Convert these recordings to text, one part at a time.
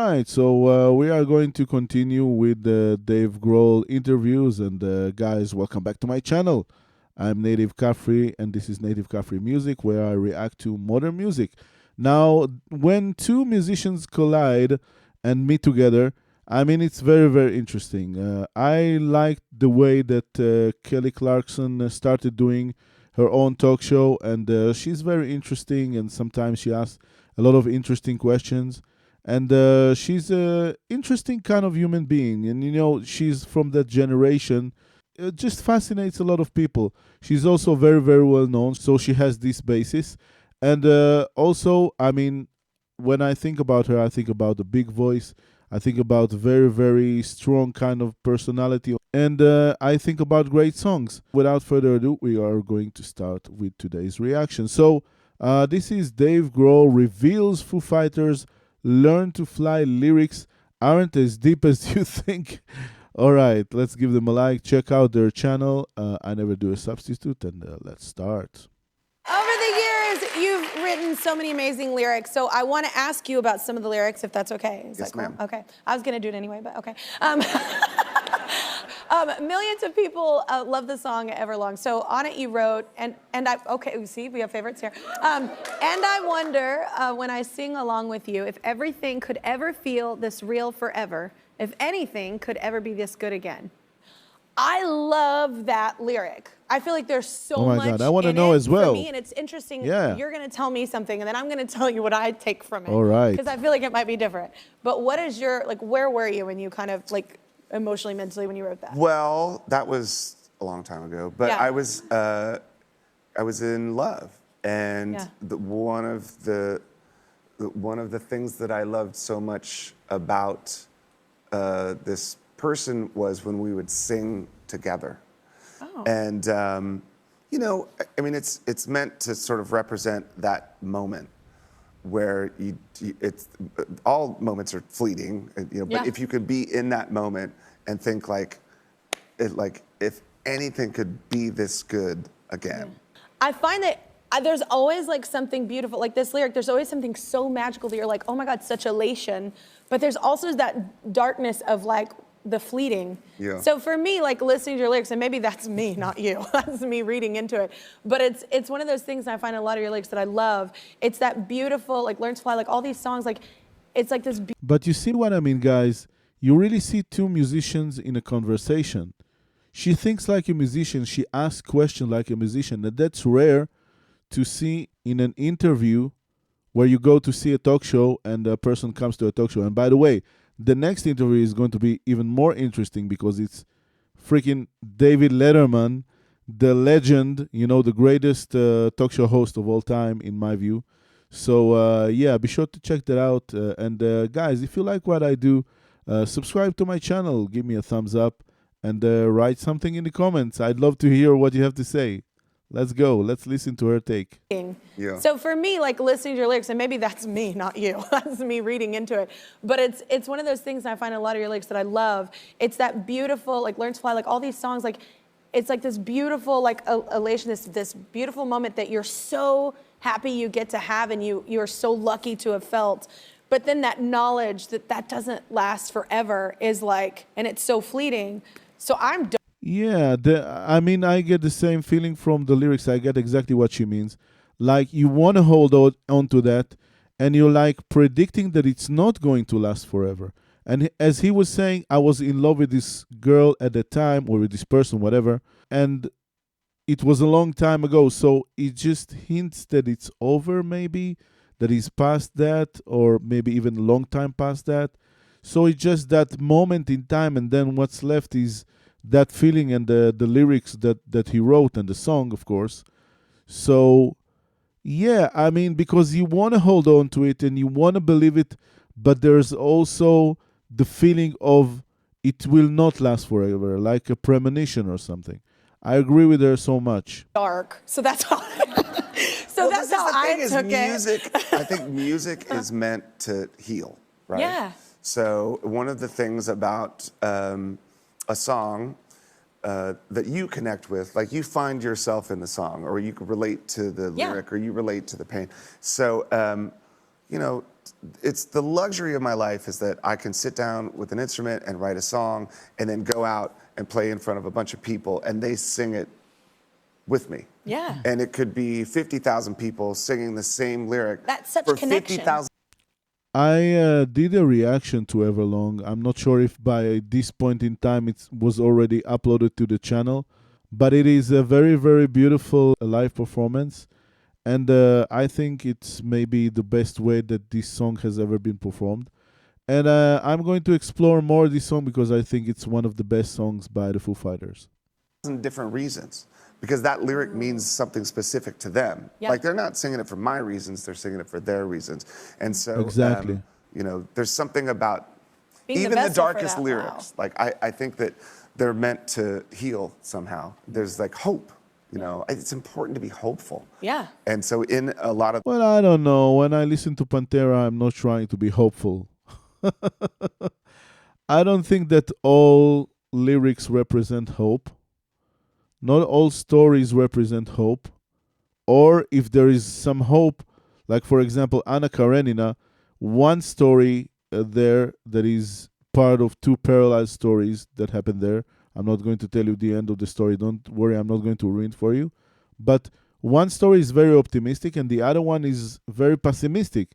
right, so we are going to continue with the Dave Grohl interviews. And guys, welcome back to my channel. I'm Nativ Cafri, and this is Nativ Cafri Music, where I react to modern music. Now, when two musicians collide and meet together, I mean, it's very, very interesting. I liked the way that Kelly Clarkson started doing her own talk show, and she's very interesting, and sometimes she asks a lot of interesting questions. And she's a interesting kind of human being, and she's from that generation. It just fascinates a lot of people. She's also very, very well known, so she has this basis. And also, I mean, when I think about her, I think about the big voice. I think about very, very strong kind of personality. And I think about great songs. Without further ado, we are going to start with today's reaction. So, this is Dave Grohl reveals Foo Fighters Learn to Fly lyrics aren't as deep as you think. All right, let's give them a like. Check out their channel. I Never Do a Substitute, and let's start. Over the years, you've written so many amazing lyrics, so I want to ask you about some of the lyrics, if that's okay. Is yes, that cool? ma'am. Okay. I was going to do it anyway, but okay. Millions of people love the song Everlong. So on it you wrote, okay, see, we have favorites here. And I wonder, when I sing along with you, if everything could ever feel this real forever, if anything could ever be this good again. I love that lyric. I feel like there's so much. Oh my God, I want to know as well. For me, and it's interesting. Yeah. You're going to tell me something, and then I'm going to tell you what I take from it. All right. Because I feel like it might be different. But what is your, like, where were you when you kind of, like, emotionally, mentally, when you wrote that? Well, that was a long time ago, but Yeah. I was in love, and Yeah. one of the things that I loved so much about this person was when we would sing together. Oh. And I mean, it's meant to sort of represent that moment where it's all moments are fleeting, but Yeah. if you could be in that moment and think like if anything could be this good again. I find that there's always like something beautiful, like this lyric, there's always something so magical that you're like, oh my God, such elation. But there's also that darkness of like the fleeting. Yeah. So for me, like listening to your lyrics, and maybe that's me, not you, that's me reading into it. But it's one of those things that I find in a lot of your lyrics that I love. It's that beautiful, like Learn to Fly, like all these songs, like it's like this. But you see what I mean, guys? You really see two musicians in a conversation. She thinks like a musician. She asks questions like a musician. And that's rare to see in an interview where you go to see a talk show and a person comes to a talk show. And by the way, the next interview is going to be even more interesting because it's freaking David Letterman, the legend, the greatest talk show host of all time, in my view. So, yeah, be sure to check that out. And guys, if you like what I do, subscribe to my channel, give me a thumbs up, and write something in the comments. I'd love to hear what you have to say. Let's go. Let's listen to her take. Yeah. So for me, like listening to your lyrics, and maybe that's me, not you. That's me reading into it. But it's one of those things that I find in a lot of your lyrics that I love. It's that beautiful, like Learn to Fly, like all these songs, like it's like this beautiful, like elation, this beautiful moment that you're so happy you get to have, and you're so lucky to have felt. But then that knowledge that that doesn't last forever is like, and it's so fleeting. So I'm. Yeah, I mean, I get the same feeling from the lyrics. I get exactly what she means. Like, you want to hold on to that, and you're like predicting that it's not going to last forever. And as he was saying, I was in love with this girl at the time, or with this person, whatever, and it was a long time ago. So it just hints that it's over, maybe, that he's past that, or maybe even a long time past that. So it's just that moment in time, and then what's left is that feeling and the lyrics that he wrote, and the song, of course. So, yeah, I mean, because you want to hold on to it and you want to believe it, but there's also the feeling of it will not last forever, like a premonition or something. I agree with her so much. Dark. So that's how. So Well, that's this is how the I thing is took music, it. I think music is meant to heal, right? Yeah. So one of the things about a song that you connect with, like you find yourself in the song, or you can relate to the Yeah. lyric, or you relate to the pain. So you know, it's the luxury of my life is that I can sit down with an instrument and write a song and then go out and play in front of a bunch of people and they sing it with me. Yeah. And it could be 50,000 people singing the same lyric. That's such for connection. 50,000. I did a reaction to Everlong. I'm not sure if by this point in time it was already uploaded to the channel, but it is a very, very beautiful live performance. And I think it's maybe the best way that this song has ever been performed. And I'm going to explore more this song because I think it's one of the best songs by the Foo Fighters. Different reasons, because that lyric means something specific to them. Yeah. Like they're not singing it for my reasons, they're singing it for their reasons. And so, Exactly. you know, there's something about Being the even the vessel for darkest that, lyrics. wow. Like I think that they're meant to heal somehow. There's like hope. You know, it's important to be hopeful. Yeah. And so in a lot of Well, I don't know. When I listen to Pantera, I'm not trying to be hopeful. I don't think that all lyrics represent hope. Not all stories represent hope. Or if there is some hope, like for example, Anna Karenina, one story there that is part of two parallel stories that happened there. I'm not going to tell you the end of the story. Don't worry, I'm not going to ruin it for you. But one story is very optimistic and the other one is very pessimistic.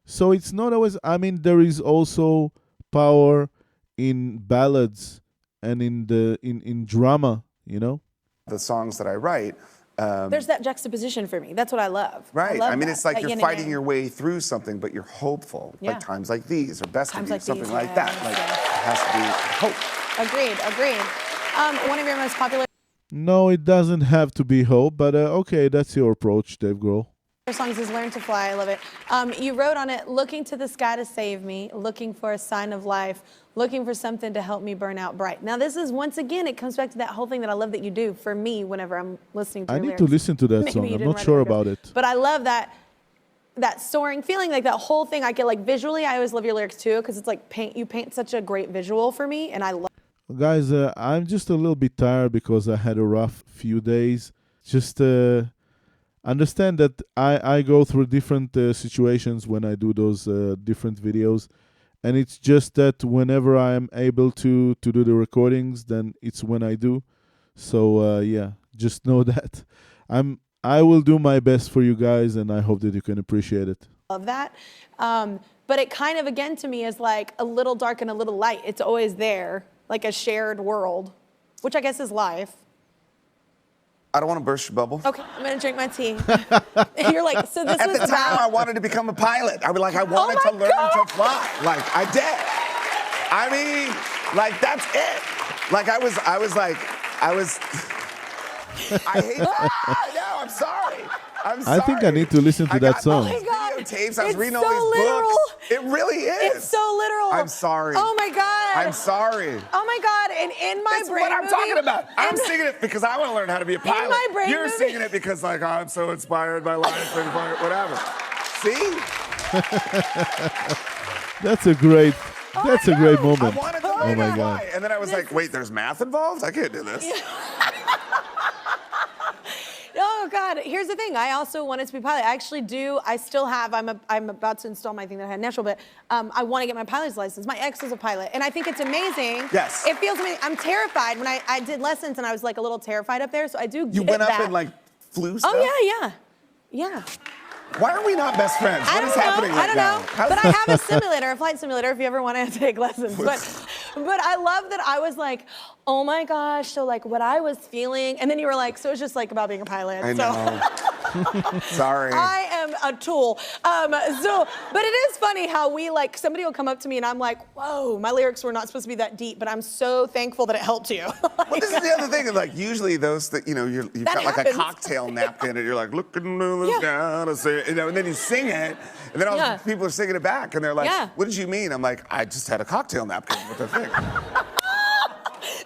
So it's not always, I mean, there is also power in ballads and in drama, you know? the songs that I write. There's that juxtaposition for me. That's what I love. Right. love I mean, that, it's like that you're yin and fighting yang. your way through something, but you're hopeful. Yeah. Like times like these or best Times of you, like something these, like that. yes, Like yes. it has to be hope. Agreed. One of your most popular No, it doesn't have to be hope, but okay, that's your approach, Dave Grohl. songs is Learn to Fly. I love it. You wrote on it, looking to the sky to save me, looking for a sign of life, looking for something to help me burn out bright. Now, this is, once again, it comes back to that whole thing that I love that you do for me whenever I'm listening to I your need lyrics. to listen to that Maybe song. you I'm didn't not write sure lyrics. about it. But I love that soaring feeling, like that whole thing. I get like visually, I always love your lyrics too, because it's like you paint such a great visual for me, and I love Guys, I'm just a little bit tired because I had a rough few days. Just understand that I go through different situations when I do those different videos. And it's just that whenever I am able to do the recordings, then it's when I do. So, yeah, just know that I will do my best for you guys, and I hope that you can appreciate it. that. But it kind of, again, to me is like a little dark and a little light. It's always there, like a shared world, which I guess is life. I don't want to burst your bubble. Okay, I'm gonna drink my tea. You're like, so this At was the time, I about... wanted to become a pilot. I was like, I wanted my to learn God. to fly. Like, I did. I mean, like, that's it. Like, I hate no, I'm sorry. I'm sorry. I think I need to listen to that song. Oh my God. Videotapes. I was It's reading so all these literal. books. It really is. It's so literal. I'm sorry. Oh my God. I'm sorry. Oh my God, and in my That's brain what I'm movie, talking about. I'm and- singing it because I want to learn how to be a pilot. my brain You're movie- singing it because, like, I'm so inspired by life and whatever. See? That's a great moment. I wanted to learn my to God. fly. And then I was like, wait, there's math involved? I can't do this. Oh God, here's the thing. I also wanted to be a pilot. I actually do. I still have. I'm about to install my thing that I had in Nashville, but I want to get my pilot's license. My ex is a pilot, and I think it's amazing. Yes. It feels amazing. I'm terrified when I did lessons, and I was like a little terrified up there. So I do. You get went up that. and, like, flew stuff? Oh yeah. Why are we not best friends? I What don't is know. happening right I don't now? know. But I have a simulator, a flight simulator, if you ever want to take lessons. But I love that I was like, oh my gosh, so like what I was feeling, and then you were like, so it's just like about being a pilot. I know. Sorry. I am a tool. But it is funny how we like, somebody will come up to me and I'm like, whoa, my lyrics were not supposed to be that deep, but I'm so thankful that it helped you. Well, this is the other thing. Like, usually those that, you know, you've That got like happens. a cocktail napkin and you're like, looking Yeah. down, you know, and then you sing it, and then all Yeah. the people are singing it back, and they're like, Yeah. what did you mean? I'm like, I just had a cocktail napkin with the thing.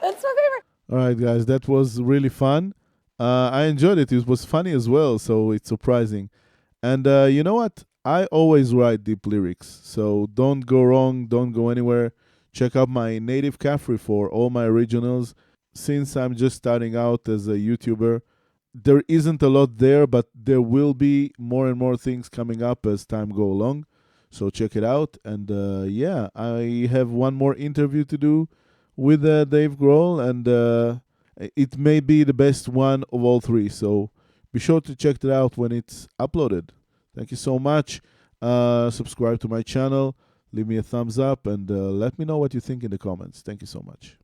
That's my favorite. All right, guys, that was really fun. I enjoyed it. It was funny as well, so it's surprising. And you know what? I always write deep lyrics, so don't go wrong, don't go anywhere. Check out my Nativ Cafri for all my originals. Since I'm just starting out as a YouTuber, there isn't a lot there, but there will be more and more things coming up as time go along. So check it out. And yeah, I have one more interview to do with Dave Grohl, and it may be the best one of all three. So be sure to check it out when it's uploaded. Thank you so much. Subscribe to my channel, leave me a thumbs up, and let me know what you think in the comments. Thank you so much.